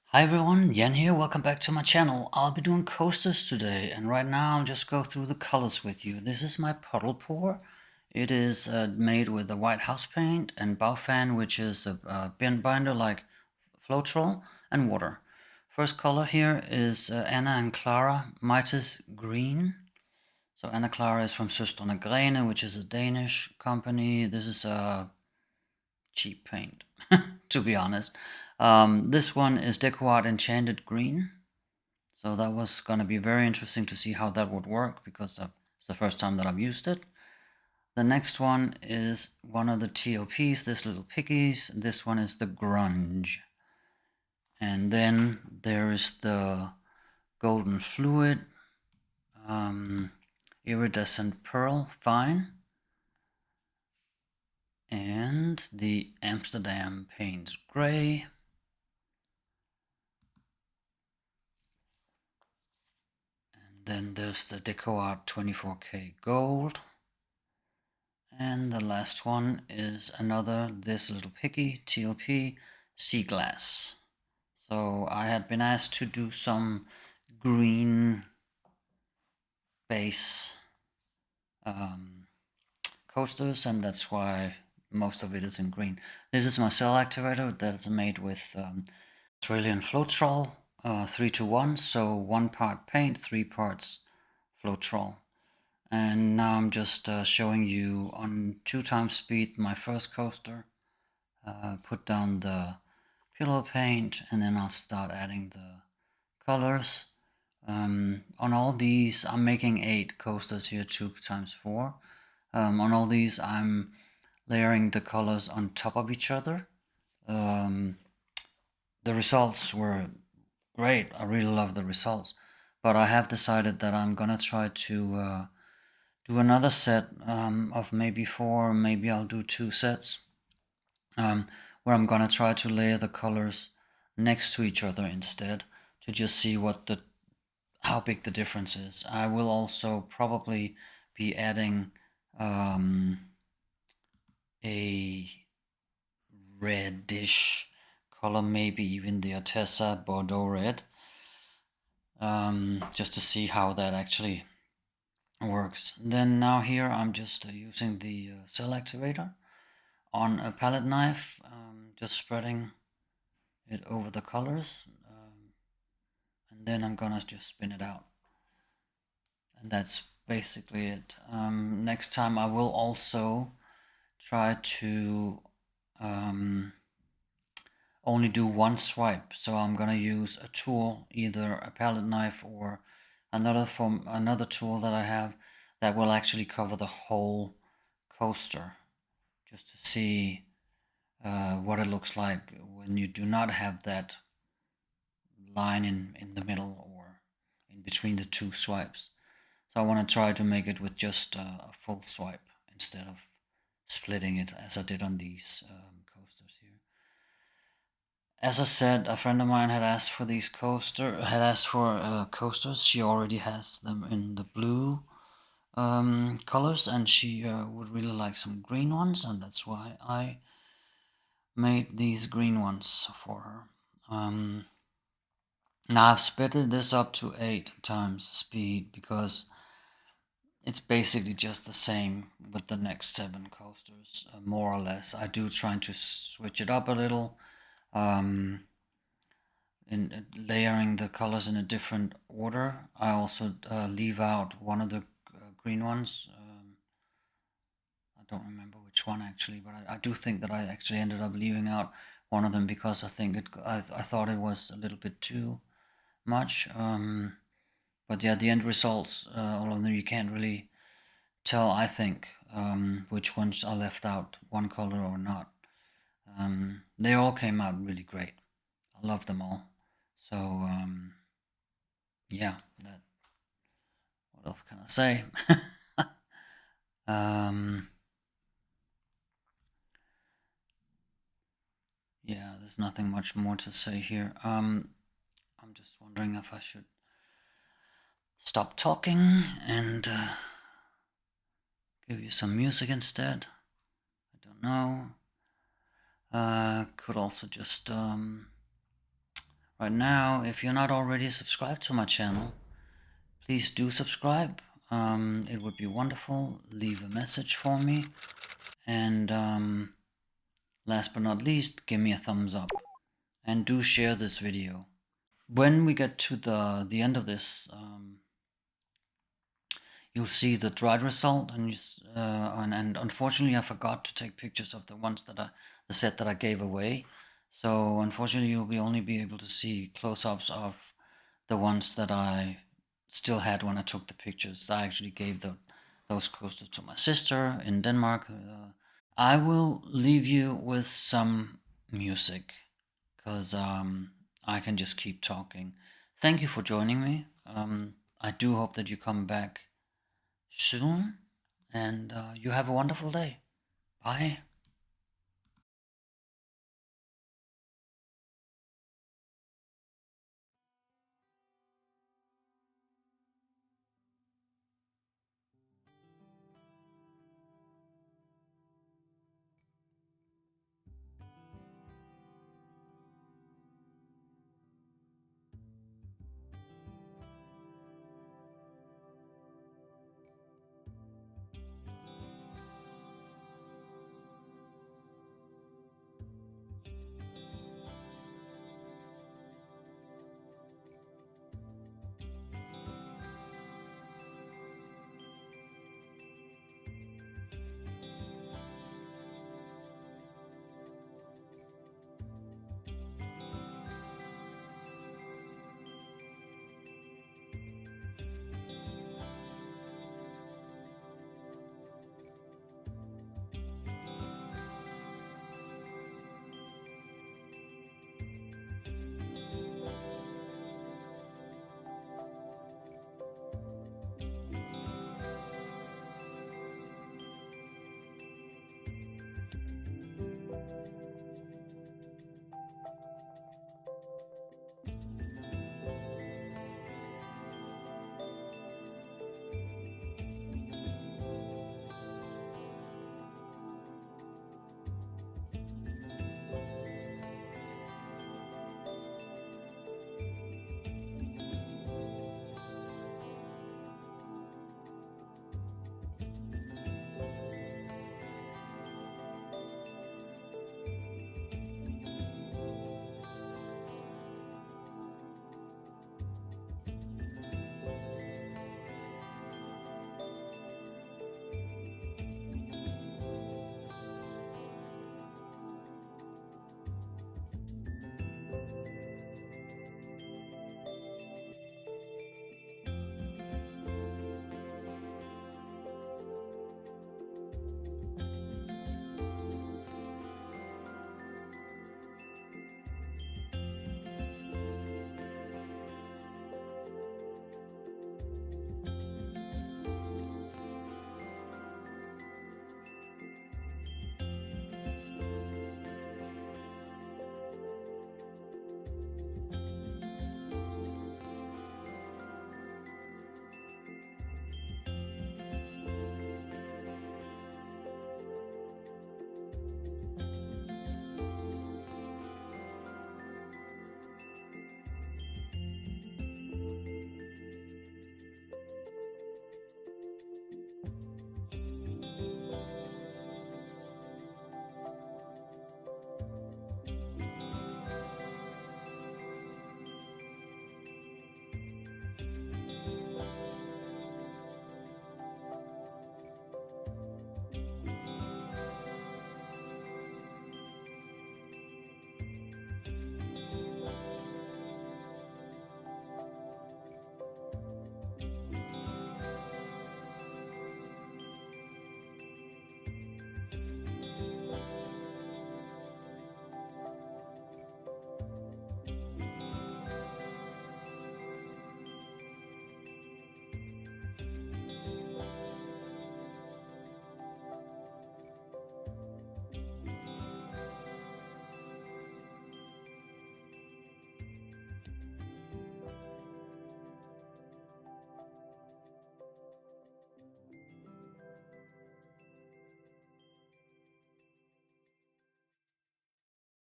Hi everyone, Jan here, welcome back to my channel. I'll be doing coasters today, and right now I'll just go through the colors with you. This is my puddle pour. It is made with a white house paint and Baufan, which is a binder like Floetrol, and water. First color here is Anna and Clara Mitis green. So Anna Clara is from Søstrene Grene, which is a Danish company. This is a cheap paint, to be honest. This one is DecoArt Enchanted green. So that was going to be very interesting to see how that would work, because it's the first time that I've used it. The next one is one of the TLPs, this little piggies. This one is the Grunge. And then there is the golden fluid, iridescent pearl fine, and the Amsterdam Paynes gray. And then there's the DecoArt 24K gold. And the last one is this little piggy, TLP, sea glass. So I had been asked to do some green base coasters, and that's why most of it is in green. This is my cell activator that's made with Australian Floetrol, 3:1, so 1 part paint, 3 parts Floetrol. And now I'm just showing you on 2x speed my first coaster. Put down the pillow paint, and then I'll start adding the colors. On all these, I'm making 8 coasters here, 2x4. On all these, I'm layering the colors on top of each other. The results were great. I really love the results. But I have decided that I'm gonna try to do another set of maybe 4, maybe I'll do 2 sets, where I'm gonna try to layer the colors next to each other instead, to just see how big the difference is. I will also probably be adding a reddish color, maybe even the Arteza Bordeaux red, just to see how that actually works. Then now here I'm just using the cell activator on a palette knife, just spreading it over the colors, and then I'm gonna just spin it out, and that's basically it. Next time I will also try to only do one swipe, so I'm gonna use a tool, either a palette knife or another tool that I have that will actually cover the whole coaster, just to see what it looks like when you do not have that line in the middle or in between the 2 swipes. So I want to try to make it with just a full swipe instead of splitting it as I did on these coasters here. As I said, a friend of mine had asked for coasters. She already has them in the blue colors, and she would really like some green ones, and that's why I made these green ones for her. Now I've sped this up to 8x speed, because it's basically just the same with the next 7 coasters, more or less. I do trying to switch it up a little, in layering the colors in a different order. I also leave out one of the green ones. I don't remember which one actually, but I do think that I actually ended up leaving out one of them, because I think I thought it was a little bit too much. But yeah, the end results, all of them, you can't really tell, I think, which ones are left out, one color or not. They all came out really great. I love them all. So yeah, what else can I say? Yeah, there's nothing much more to say here. I'm just wondering if I should stop talking and give you some music instead. I don't know. Could also just right now, if you're not already subscribed to my channel, please do subscribe. It would be wonderful. Leave a message for me, and last but not least, give me a thumbs up, and do share this video. When we get to the end of this, you'll see the dried result, and unfortunately I forgot to take pictures of the ones that the set that I gave away. So unfortunately you'll only be able to see close-ups of the ones that I still had when I took the pictures. I actually gave those coasters to my sister in Denmark. I will leave you with some music, because I can just keep talking. Thank you for joining me. I do hope that you come back soon, and you have a wonderful day. Bye.